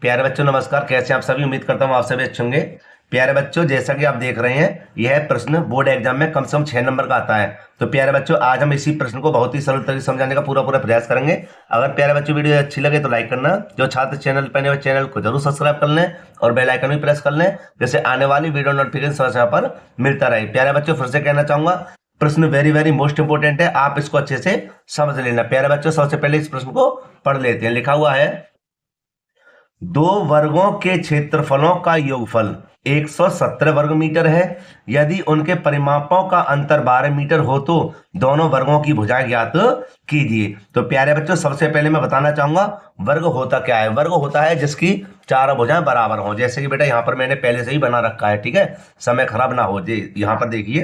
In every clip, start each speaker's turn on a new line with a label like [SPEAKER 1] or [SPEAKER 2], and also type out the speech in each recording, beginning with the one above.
[SPEAKER 1] प्यारे बच्चों नमस्कार, कैसे हैं आप सभी। उम्मीद करता हूं आप सभी अच्छे होंगे। प्यारे बच्चों, जैसा कि आप देख रहे हैं, यह प्रश्न बोर्ड एग्जाम में कम से कम 6 नंबर का आता है। तो प्यारे बच्चों, आज हम इसी प्रश्न को बहुत ही सरल तरीके से समझाने का पूरा प्रयास करेंगे। अगर प्यारे बच्चों वीडियो अच्छी लगे तो लाइक करना, जो छात्र चैनल पर नए चैनल को जरूर सब्सक्राइब कर लें और बेल आइकन भी प्रेस कर लें, जैसे आने वाली वीडियो नोटिफिकेशन समय समय पर मिलता रहे। प्यारे बच्चों, फिर से कहना चाहूंगा, प्रश्न वेरी वेरी मोस्ट इंपोर्टेंट है, आप इसको अच्छे से समझ लेना। प्यारे बच्चों, सबसे पहले इस प्रश्न को पढ़ लेते हैं। लिखा हुआ है, दो वर्गों के क्षेत्रफलों का योगफल 117 वर्ग मीटर है। यदि उनके परिमापों का अंतर 12 मीटर हो तो दोनों वर्गों की भुजाएं ज्ञात कीजिए। तो प्यारे बच्चों, सबसे पहले मैं बताना चाहूंगा वर्ग होता क्या है। वर्ग होता है जिसकी चारों भुजाएं बराबर हों। जैसे कि बेटा यहाँ पर मैंने पहले से ही बना रखा है, ठीक है, समय खराब ना हो। यहाँ पर देखिए,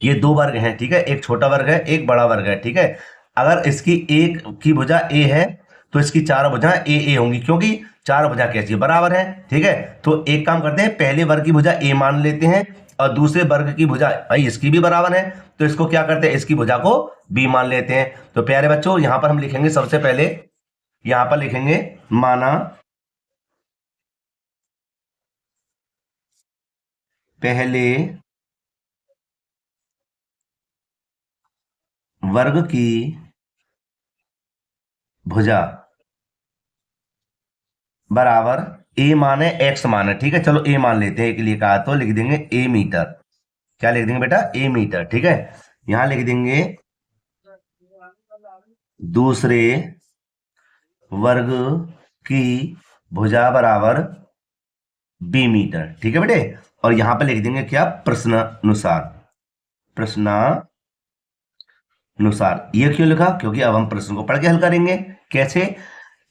[SPEAKER 1] ये दो वर्ग हैं, ठीक है, एक छोटा वर्ग है एक बड़ा वर्ग है, ठीक है। अगर इसकी एक की भुजा ए है तो इसकी चार भुजा ए ए होंगी, क्योंकि चार भुजा कैसी बराबर है, ठीक है। तो एक काम करते हैं, पहले वर्ग की भुजा ए मान लेते हैं और दूसरे वर्ग की भुजा भाई इसकी भी बराबर है, तो इसको क्या करते हैं, इसकी भुजा को बी मान लेते हैं। तो प्यारे बच्चों, यहां पर हम लिखेंगे, सबसे पहले यहां पर लिखेंगे माना पहले वर्ग की भुजा बराबर ए माने एक्स माने, ठीक है। चलो ए मान लेते हैं, एक लिए कहा तो लिख देंगे ए मीटर। क्या लिख देंगे बेटा, ए मीटर, ठीक है। यहां लिख देंगे दूसरे वर्ग की भुजा बराबर बी मीटर, ठीक है बेटे। और यहां पर लिख देंगे क्या, प्रश्नानुसार। प्रश्नानुसार ये क्यों लिखा, क्योंकि अब हम प्रश्न को पढ़ के हल करेंगे। कैसे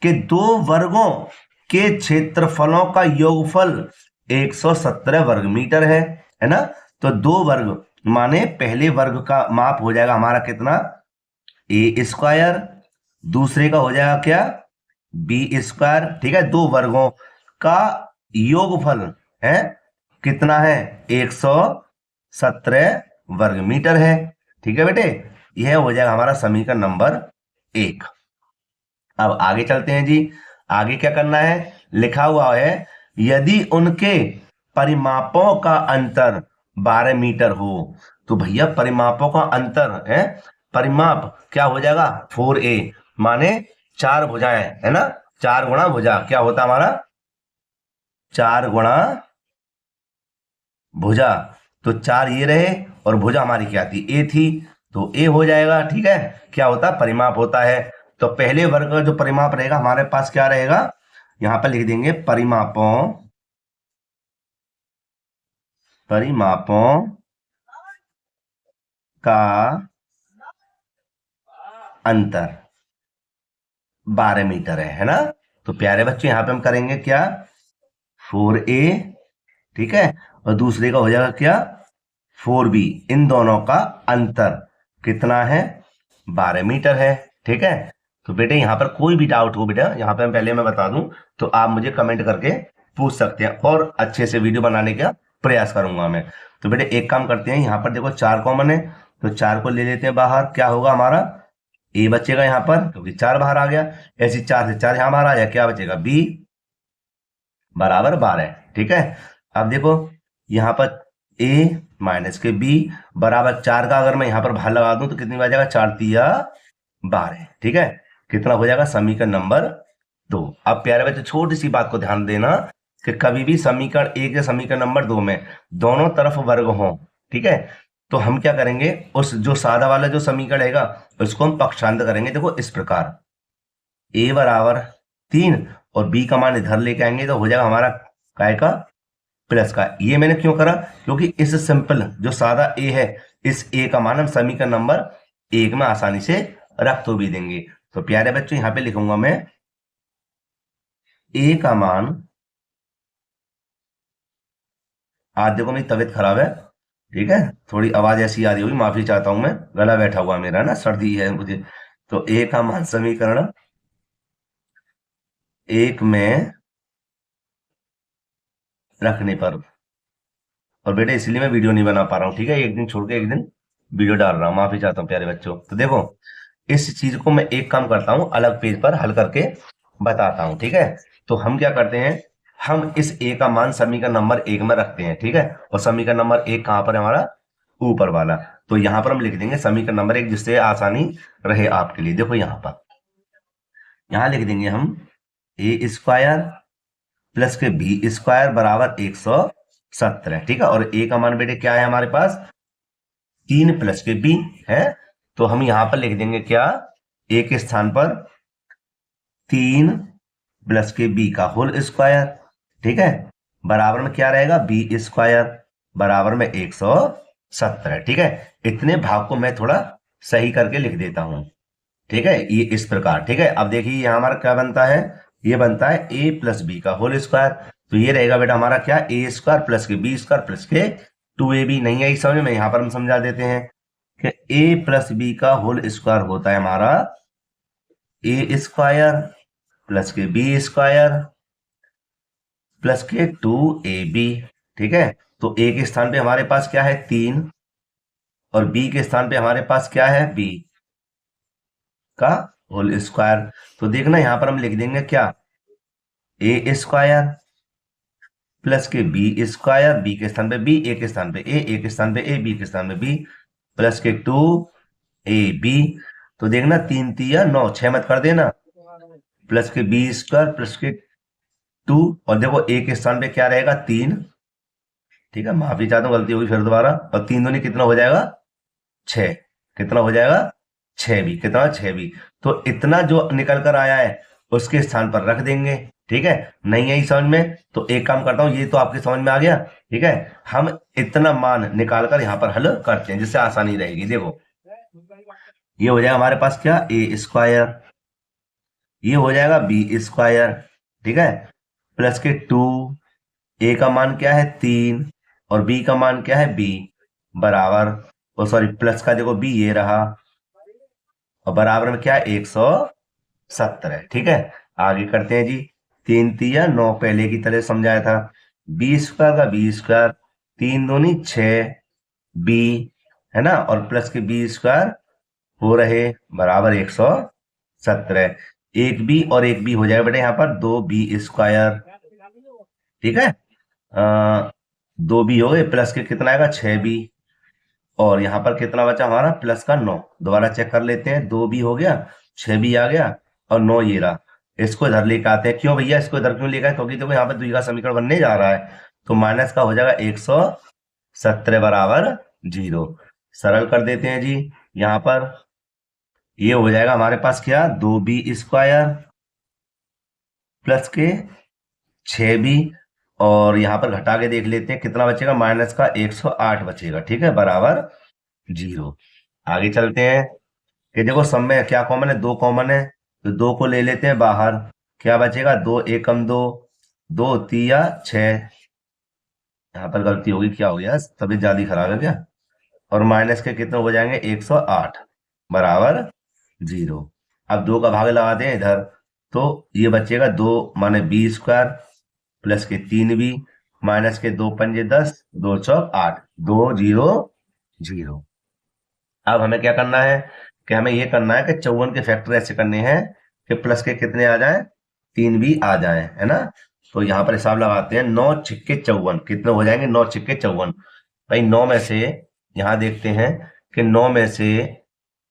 [SPEAKER 1] कि दो वर्गों के क्षेत्रफलों का योगफल 117 वर्ग मीटर है ना। तो दो वर्ग माने पहले वर्ग का माप हो जाएगा हमारा कितना, ए स्क्वायर, दूसरे का हो जाएगा क्या, बी स्क्वायर, ठीक है। दो वर्गों का योगफल है कितना है, 117 वर्ग मीटर है, ठीक है बेटे। यह हो जाएगा हमारा समीकरण नंबर 1। अब आगे चलते हैं जी। आगे क्या करना है, लिखा हुआ है, यदि उनके परिमापों का अंतर 12 मीटर हो। तो भैया परिमापों का अंतर है, परिमाप क्या हो जाएगा, 4a माने चार भुजाएं, है ना। चार गुणा भुजा क्या होता हमारा, चार गुणा भुजा। तो चार ये रहे और भुजा हमारी क्या थी, ए थी, तो ए हो जाएगा, ठीक है। क्या होता है, परिमाप होता है। तो पहले वर्ग का जो परिमाप रहेगा हमारे पास क्या रहेगा, यहां पर लिख देंगे परिमापों का अंतर 12 मीटर है ना। तो प्यारे बच्चों, यहां पे हम करेंगे क्या, 4a, ठीक है, और दूसरे का हो जाएगा क्या, 4b। इन दोनों का अंतर कितना है, 12 मीटर है, ठीक है। तो बेटे यहां पर कोई भी डाउट हो बेटा, यहां पे पहले मैं बता दूं, तो आप मुझे कमेंट करके पूछ सकते हैं और अच्छे से वीडियो बनाने का प्रयास करूंगा मैं। तो बेटे एक काम करते हैं, यहां पर देखो चार कॉमन है, तो चार को ले लेते हैं बाहर। क्या होगा हमारा, ए बचेगा यहां पर, क्योंकि चार बाहर आ गया। ऐसी चार से चार यहां बाहर आ जाए, क्या बचेगा, बी बराबर 12, ठीक है। अब देखो यहां पर ए माइनस के बी बराबर चार का अगर मैं यहां पर बाहर लगा दूं तो कितनी बार जाएगा, 4 तिया 12, ठीक है। कितना हो जाएगा, समीकरण नंबर 2। अब प्यारे बच्चे छोटी सी बात को ध्यान देना कि कभी भी समीकरण 1 या समीकरण नंबर 2 में दोनों तरफ वर्ग हो, ठीक है, तो हम क्या करेंगे, उस जो सादा वाला जो समीकरण रहेगा उसको हम पक्षांतर करेंगे। देखो इस प्रकार, ए बराबर 3 और बी का मान इधर लेके आएंगे तो हो जाएगा हमारा काय का, प्लस का। ये मैंने क्यों करा, क्योंकि इस सिंपल जो सादा ए है, इस ए का मान हम समीकरण नंबर 1 में आसानी से रख तो भी देंगे। तो प्यारे बच्चों यहां पे लिखूंगा मैं ए का मान, आज देखो मेरी तबीयत खराब है, ठीक है, थोड़ी आवाज ऐसी आ रही होगी, माफी चाहता हूं मैं, गला बैठा हुआ मेरा ना, सर्दी है मुझे। तो ए का मान समीकरण 1 में रखने पर, और बेटा इसलिए मैं वीडियो नहीं बना पा रहा हूँ, ठीक है, एक दिन छोड़ के एक दिन वीडियो डाल रहा हूँ, माफी चाहता हूँ प्यारे बच्चों। तो देखो इस चीज को मैं एक काम करता हूँ, अलग पेज पर हल करके बताता हूं, ठीक है। तो हम क्या करते हैं, हम इस ए का मान समीकरण नंबर 1 में रखते हैं, ठीक है। और समीकरण नंबर 1 कहां पर है हमारा, ऊपर वाला। तो यहां पर हम लिख देंगे समीकरण नंबर 1, जिससे आसानी रहे आपके लिए। देखो यहां लिख देंगे हम ए स्क्वायर प्लस के बी स्क्वायर बराबर 117, ठीक है। और ए का मान बेटे क्या है हमारे पास, 3 प्लस के बी है। तो हम यहां पर लिख देंगे क्या, ए के स्थान पर 3 प्लस के बी का होल स्क्वायर, ठीक है। बराबर में क्या रहेगा, बी स्क्वायर बराबर में 117, ठीक है। इतने भाग को मैं थोड़ा सही करके लिख देता हूं, ठीक है। ये इस प्रकार, ठीक है। अब देखिए यहां हमारा क्या बनता है, ये बनता है ए प्लस बी का होल स्क्वायर। तो ये रहेगा बेटा हमारा क्या, ए स्क्वायर प्लस के बी स्क्वायर प्लस के 2ab। नहीं आई समझ में, यहां पर हम समझा देते हैं कि ए प्लस बी का होल स्क्वायर होता है हमारा ए स्क्वायर प्लस के बी स्क्वायर प्लस के 2ab, ठीक है। तो ए के स्थान पे हमारे पास क्या है 3, और बी के स्थान पे हमारे पास क्या है, बी का होल स्क्वायर। तो देखना यहां पर हम लिख देंगे क्या, ए स्क्वायर प्लस के बी स्क्वायर, बी के स्थान पे बी, ए के स्थान पे ए के स्थान पे ए, बी के स्थान पे बी, प्लस के 2ab। तो देखना 3 3 9, 6 मत कर देना, प्लस के बी स्क्वायर प्लस के 2, और देखो ए के स्थान पे क्या रहेगा 3, ठीक है। माफी चाहता हूँ, गलती होगी फिर दोबारा। और 3 दूनी कितना हो जाएगा 6, कितना हो जाएगा 6 भी, कितना 6 भी। तो इतना जो निकल कर आया है उसके स्थान पर रख देंगे, ठीक है। नहीं है समझ में, तो एक काम करता हूं, ये तो आपके समझ में आ गया, ठीक है। हम इतना मान निकाल कर यहां पर हल करते हैं, जिससे आसानी रहेगी। देखो ये हो जाएगा हमारे पास क्या, ए स्क्वायर, ये हो जाएगा बी स्क्वायर, ठीक है, प्लस के 2, ए का मान क्या है 3, और बी का मान क्या है बी, बराबर, ओ सॉरी प्लस का देखो बी ये रहा, और बराबर में क्या है 117, ठीक है। आगे करते हैं जी, 3 3 9, पहले की तरह समझाया था, बी स्क्वायर का बी स्क्वायर, 3 दूनी 6 बी, है ना, और प्लस के बी स्क्वायर हो रहे बराबर 117। एक बी और एक बी हो जाएगा बेटा यहाँ पर 2b स्क्वायर, ठीक है। 2b हो गए, प्लस के कितना आएगा 6b, और यहाँ पर कितना बचा हमारा प्लस का 9। दोबारा चेक कर लेते हैं, 2b हो गया, 6b आ गया, और 9 ये रहा। इसको इधर लेकर आते हैं, क्यों भैया इसको इधर क्यों लेकर आए, क्योंकि देखो यहाँ पर द्विघात समीकरण बनने जा रहा है। तो माइनस का हो जाएगा 117 बराबर 0। सरल कर देते हैं जी, यहाँ पर ये हो जाएगा हमारे पास क्या, 2b स्क्वायर प्लस के 6b, और यहां पर घटा के देख लेते हैं कितना बचेगा, माइनस का 108 बचेगा, ठीक है, बराबर 0। आगे चलते हैं कि देखो सब में क्या कॉमन है, 2 कॉमन है, तो 2 को ले लेते हैं बाहर, क्या बचेगा 2 एकम 2, 2 तिया 6। यहाँ पर गलती होगी, क्या हो गया, तबीयत ज्यादा खराब है क्या, और माइनस के कितने हो जाएंगे 108 बराबर 0। अब 2 का भाग लगाते हैं इधर, तो ये बचेगा 2 माने बी स्क्वायर प्लस के 3b, माइनस के 2 पंजे 10, 2 चौक 8, 2 0 0। अब हमें क्या करना है, कि हमें ये करना है कि 54 के फैक्टर ऐसे करने हैं कि प्लस के कितने आ जाए, 3 भी आ जाए, है ना। तो यहाँ पर हिसाब लगाते हैं, 9 छिक्के 54 कितने हो जाएंगे, 9 छिक्के 54। भाई 9 में से यहाँ देखते हैं कि 9 में से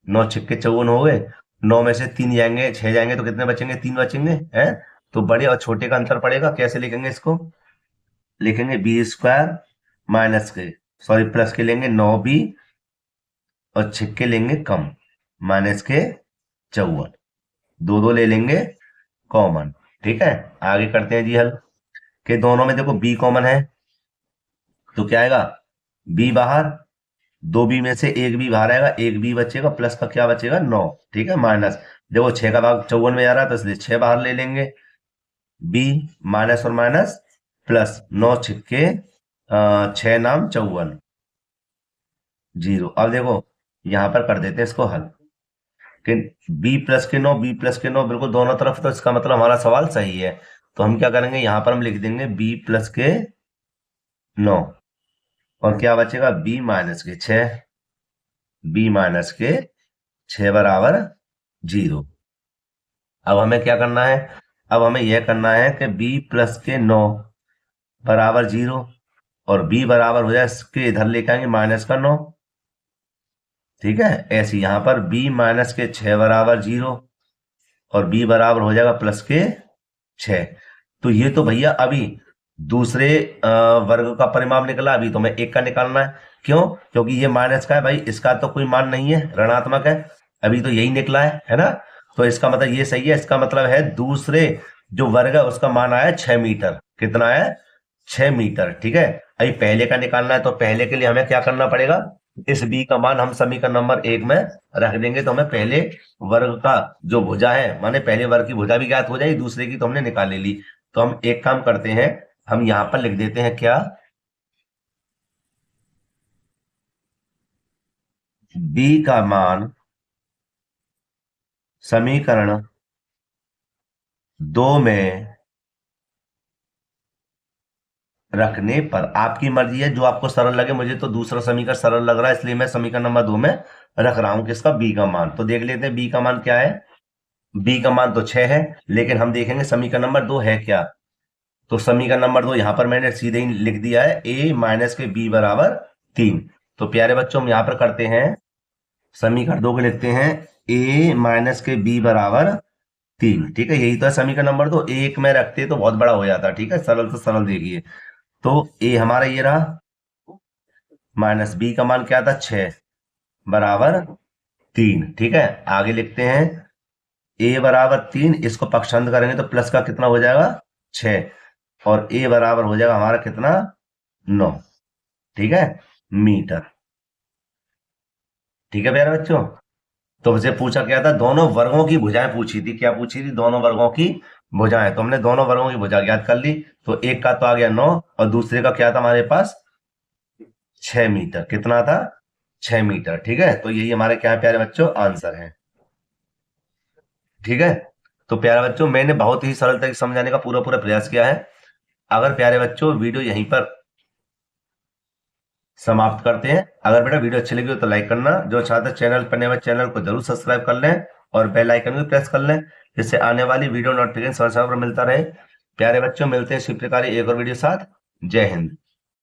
[SPEAKER 1] 9 छिक्के 54 हो गए, 9 में से 3 जाएंगे, 6 जाएंगे, तो कितने बचेंगे, 3 बचेंगे, है। तो बड़े और छोटे का अंतर पड़ेगा, कैसे लिखेंगे इसको, लिखेंगे बी स्क्वायर माइनस के, सॉरी प्लस के लेंगे 9b, और छिक्के लेंगे कम, माइनस के 54, 2 2 ले लेंगे कॉमन, ठीक है। आगे करते हैं जी हल, कि दोनों में देखो b कॉमन है, तो क्या आएगा b बाहर, 2b में से एक b बाहर आएगा, एक b बचेगा, प्लस का क्या बचेगा 9, ठीक है, माइनस, देखो 6 का भाग 54 में आ रहा है, तो इसलिए 6 बाहर ले लेंगे, b माइनस और माइनस प्लस, 9 छिक्के 6 नाम 54 0। अब देखो यहां पर कर देते हैं इसको हल, कि b प्लस के 9, b प्लस के 9 बिल्कुल दोनों तरफ, तो इसका मतलब हमारा सवाल सही है। तो हम क्या करेंगे, यहां पर हम लिख देंगे b प्लस के 9, और क्या बचेगा b माइनस के 6, b माइनस के 6 बराबर 0। अब हमें क्या करना है, अब हमें यह करना है कि b प्लस के 9 बराबर 0 और b बराबर हो जाए इसके इधर लेके आएंगे माइनस का 9। ठीक है, ऐसे यहां पर b माइनस के 6 बराबर 0 और b बराबर हो जाएगा प्लस के 6। तो ये तो भैया अभी दूसरे वर्ग का परिमाण निकला, अभी तो मैं एक का निकालना है। क्यों? क्योंकि ये माइनस का है भाई, इसका तो कोई मान नहीं है, ऋणात्मक है, अभी तो यही निकला है ना। तो इसका मतलब ये सही है, इसका मतलब है दूसरे जो वर्ग है उसका मान आया 6 मीटर। कितना है? 6 मीटर। ठीक है, अभी पहले का निकालना है, तो पहले के लिए हमें क्या करना पड़ेगा, इस b का मान हम समीकरण नंबर 1 में रख देंगे। तो हमें पहले वर्ग का जो भुजा है, माने पहले वर्ग की भुजा भी ज्ञात हो जाएगी, दूसरे की तो हमने निकाल ली। तो हम एक काम करते हैं, हम यहां पर लिख देते हैं क्या, b का मान समीकरण 2 में रखने पर, आपकी मर्जी है जो आपको सरल लगे। मुझे तो दूसरा समीकरण सरल लग रहा है, इसलिए मैं समीकरण नंबर 2 में रख रहा हूं किसका, b का मान। तो देख लेते हैं b का मान क्या है। b का मान तो 6 है, लेकिन हम देखेंगे समीकरण नंबर 2 है क्या। तो समीकरण नंबर 2 यहां पर मैंने सीधे ही लिख दिया है, a माइनस के b बराबर 3। तो प्यारे बच्चों हम यहां पर करते हैं, समीकरण 2 को लिखते हैं a माइनस के b बराबर 3। ठीक है, यही तो है समीकरण नंबर 2। एक में रखते तो बहुत बड़ा हो जाता। ठीक है, सरल से सरल देखिए, तो a हमारा ये रहा, माइनस b का मान क्या था 6 बराबर 3। ठीक है, आगे लिखते हैं a बराबर 3, इसको पक्षांतर करेंगे तो प्लस का कितना हो जाएगा 6, और a बराबर हो जाएगा हमारा कितना 9। ठीक है, मीटर। ठीक है प्यारे बच्चों, तो मुझे पूछा क्या था, दोनों वर्गों की भुजाएं पूछी थी। क्या पूछी थी? दोनों वर्गों की भुजाएं। तो हमने दोनों वर्गों की भुजा ज्ञात कर ली। तो एक का तो आ गया 9 और दूसरे का क्या था हमारे पास 6 मीटर। कितना था? 6 मीटर। ठीक है, तो यही हमारे क्या है प्यारे बच्चों, आंसर है। ठीक है, तो प्यारे बच्चों मैंने बहुत ही सरल तरीके से समझाने का पूरा पूरा प्रयास किया है। अगर प्यारे बच्चों वीडियो यहीं पर समाप्त करते हैं। अगर बेटा वीडियो अच्छी लगी हो तो लाइक करना, जो छात्र चैनल पर नए हैं चैनल को जरूर सब्सक्राइब कर लें और बेल आइकन भी प्रेस कर लें, जिससे आने वाली वीडियो नोटिफिकेशन समय समय पर मिलता रहे। प्यारे बच्चों मिलते हैं इसी प्रकार एक और वीडियो साथ। जय हिंद।